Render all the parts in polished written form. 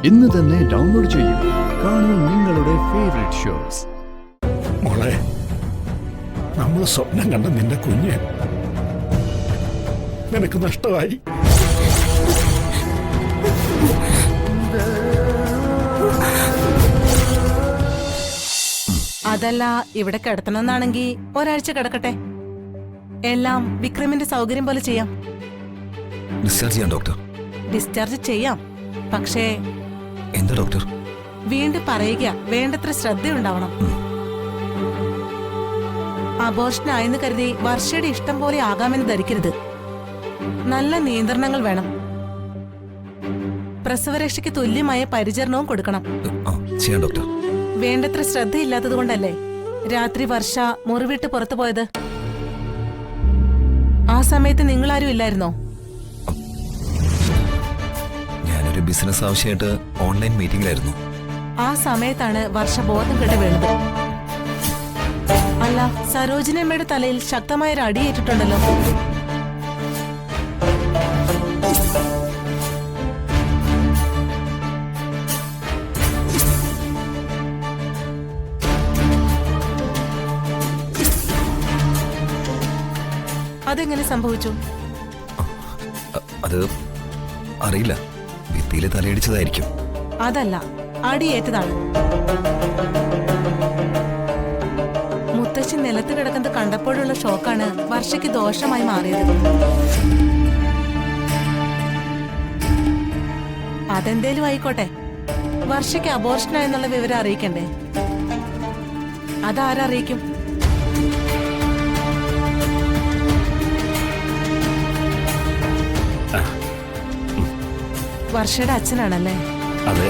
ഇന്ന് തന്നെ ഡൗൺലോഡ് ചെയ്യൂ. കാണൂ നിങ്ങളുടെ ഫേവറേറ്റ് ഷോസ്. മോളെ, നമ്മൾ സ്വപ്നം കണ്ട നിന്റെ കുഞ്ഞ് നിനക്ക് നഷ്ടമായി. അതല്ല, ഇവിടെ കിടത്തണമെന്നാണെങ്കിൽ ഒരാഴ്ച കിടക്കട്ടെ. എല്ലാം വിക്രമിന്റെ സൗകര്യം പോലെ ചെയ്യാം. ഡിസ്ചാർജ് ചെയ്യാം ഡോക്ടർ. ഡിസ്ചാർജ് ചെയ്യാം, പക്ഷേ എന്താ ഡോക്ടർ? വീണ്ടും പറയുക, വേണ്ടത്ര ശ്രദ്ധയുണ്ടാവണം. അബോർഷനായെന്ന് കരുതി വർഷയുടെ ഇഷ്ടം പോലെ ആകാമെന്ന് ധരിക്കരുത്. നല്ല നിയന്ത്രണങ്ങൾ വേണം. പ്രസവരക്ഷയ്ക്ക് തുല്യമായ പരിചരണവും കൊടുക്കണം. ചെയ്യാം ഡോക്ടർ. വേണ്ടത്ര ശ്രദ്ധയില്ലാത്തത് കൊണ്ടല്ലേ രാത്രി വർഷ മുറിവിട്ട് പുറത്തു പോയത്? ആ സമയത്ത് നിങ്ങളാരും ഇല്ലായിരുന്നോ? ഞാനൊരു ബിസിനസ് ആവശ്യമായിട്ട് ഓൺലൈൻ മീറ്റിംഗിലായിരുന്നു. ആ സമയത്താണ് വർഷ ബോധം കെട്ട് വീണത്. അല്ല, സരോജിനിയമ്മയുടെ തലയിൽ ശക്തമായൊരു അടിയേറ്റിട്ടുണ്ടല്ലോ. അതെങ്ങനെ സംഭവിച്ചു? അത് അറിയില്ല. ഭിത്തിയിൽ തലയിടിച്ചതായിരിക്കും. അതല്ല, അടിയേറ്റതാണ്. മുത്തശ്ശി നിലത്ത് കിടക്കുന്നത് കണ്ടപ്പോഴുള്ള ഷോക്കാണ് വർഷയ്ക്ക് ദോഷമായി മാറിയത്. അതെന്തേലും ആയിക്കോട്ടെ, വർഷയ്ക്ക് അബോർഷനായെന്നുള്ള വിവരം അറിയിക്കണ്ടേ? അതാരറിയിക്കും? വർഷയുടെ അച്ഛനാണല്ലേ? അതെ.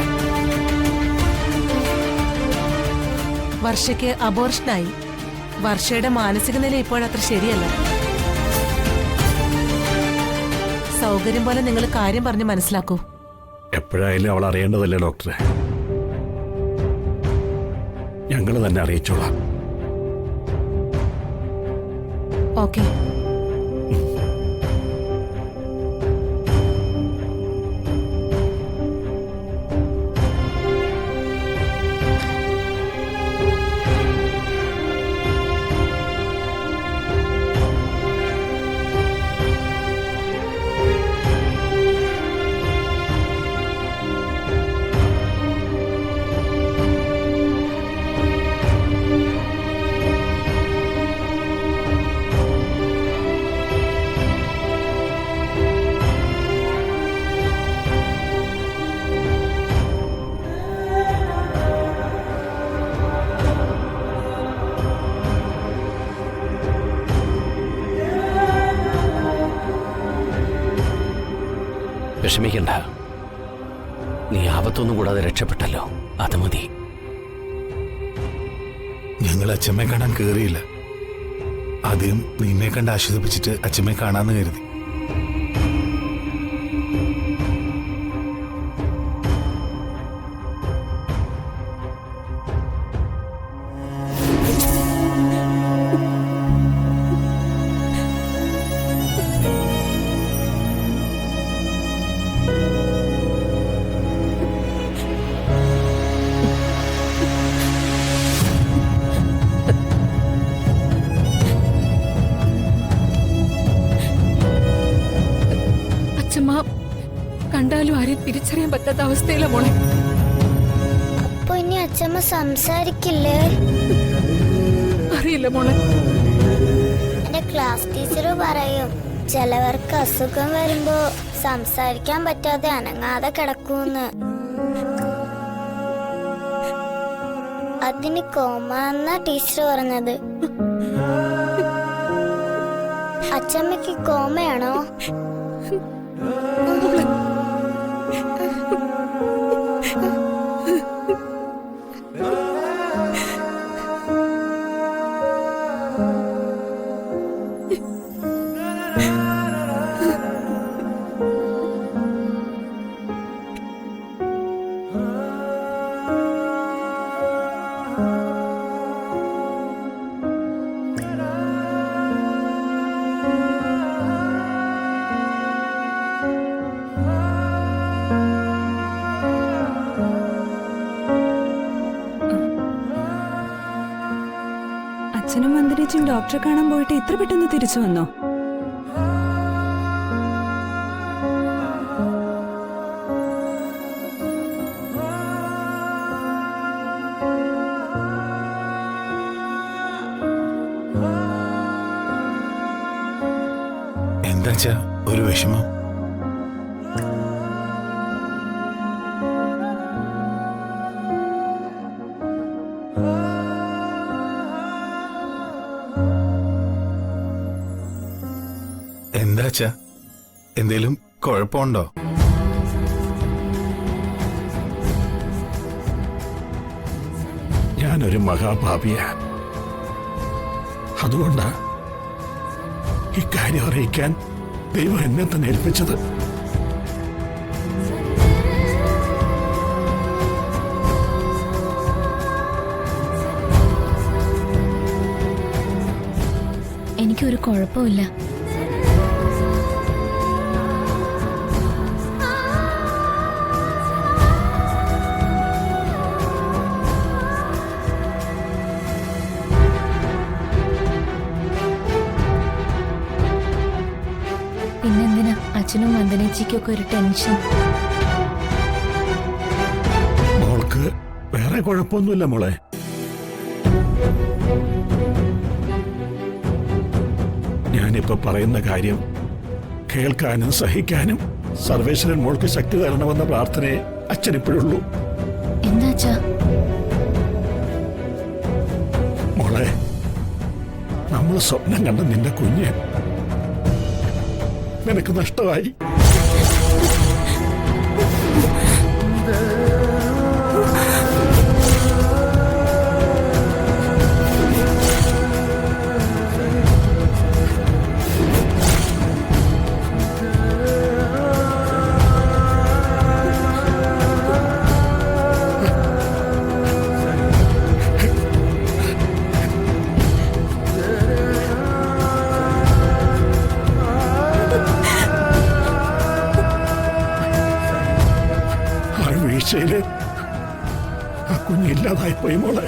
വർഷയ്ക്ക് അബോർഷനായി. വർഷയുടെ മാനസിക നില ഇപ്പോഴത്ര ശരിയല്ല. സൗകര്യം പോലെ നിങ്ങൾ കാര്യം പറഞ്ഞ് മനസ്സിലാക്കൂ. എപ്പോഴായാലും അവൾ അറിയേണ്ടതല്ലേ ഡോക്ടറെ? ഞങ്ങൾ തന്നെ അറിയിച്ചോളാം. ഓക്കെ. വിഷമിക്കണ്ട, നീ ആപത്തൊന്നും കൂടാതെ രക്ഷപ്പെട്ടല്ലോ, അത് മതി. ഞങ്ങൾ അച്ഛമ്മയെ കാണാൻ കയറിയില്ല. ആദ്യം നിന്നെ കണ്ട് ആശ്വസിപ്പിച്ചിട്ട് അച്ഛമ്മയെ കാണാന്ന് കരുതി. കണ്ടാലും ആരെയും തിരിച്ചറിയാൻ പറ്റാത്ത അവസ്ഥയില മോളെ. അപ്പൊ ഇനി അച്ഛമ്മ സംസാരിക്കില്ലേ? അറിയില്ല മോളെ. എന്റെ ക്ലാസ് ടീച്ചർ പറയും ചിലവർക്ക് അസുഖം വരുമ്പോ സംസാരിക്കാൻ പറ്റാതെ അനങ്ങാതെ കിടക്കൂന്ന്. അതിന് കോമ എന്നാ ടീച്ചർ പറഞ്ഞത്. അച്ഛമ്മക്ക് കോമയാണോ? ചേച്ചിയും ഡോക്ടറെ കാണാൻ പോയിട്ട് ഇത്ര പെട്ടെന്ന് തിരിച്ചു വന്നോ? എന്താച്ചാ ഒരു വിഷമം? എന്താച്ചാ എന്തേലും കുഴപ്പമുണ്ടോ? ഞാനൊരു മഹാഭാപിയാ. അതുകൊണ്ടാ ഇക്കാര്യം അറിയിക്കാൻ ദൈവം എന്നെ തന്നെ ഏൽപ്പിച്ചത്. എനിക്കൊരു കുഴപ്പമില്ല. പിന്നെന്തിനാ അച്ഛനും വന്ദനേച്ചിക്കൊക്കെ ഒരു ടെൻഷൻ? മോൾക്ക് വേറെ കുഴപ്പമൊന്നുമില്ല മോളെ. ഞാനിപ്പോ പറയുന്ന കാര്യം കേൾക്കാനും സഹിക്കാനും സർവേശ്വരൻ മോൾക്ക് ശക്തി തരണമെന്ന പ്രാർത്ഥനയെ അച്ഛനിപ്പോഴുള്ളൂ. എന്താ മോളെ, നമ്മൾ സ്വപ്നം കണ്ട നിന്റെ കുഞ്ഞ് നിനക്ക് നഷ്ടമായി. വീഴ്ചയില് ആ കുഞ്ഞില്ലാതായി പോയി മോളെ.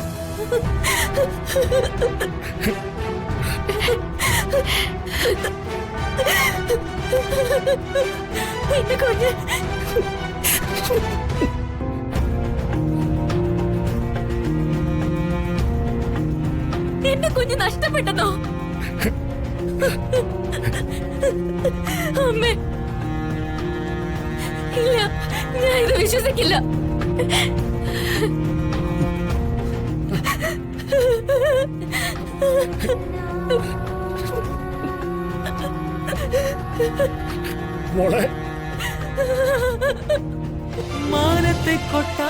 എന്റെ കുഞ്ഞ് നഷ്ടപ്പെട്ടതോ? അമ്മേ, ഇല്ല, ഞാൻ ഇത് വിശ്വസിക്കില്ല. മോളെ, മാനത്തെ കൊട്ടാ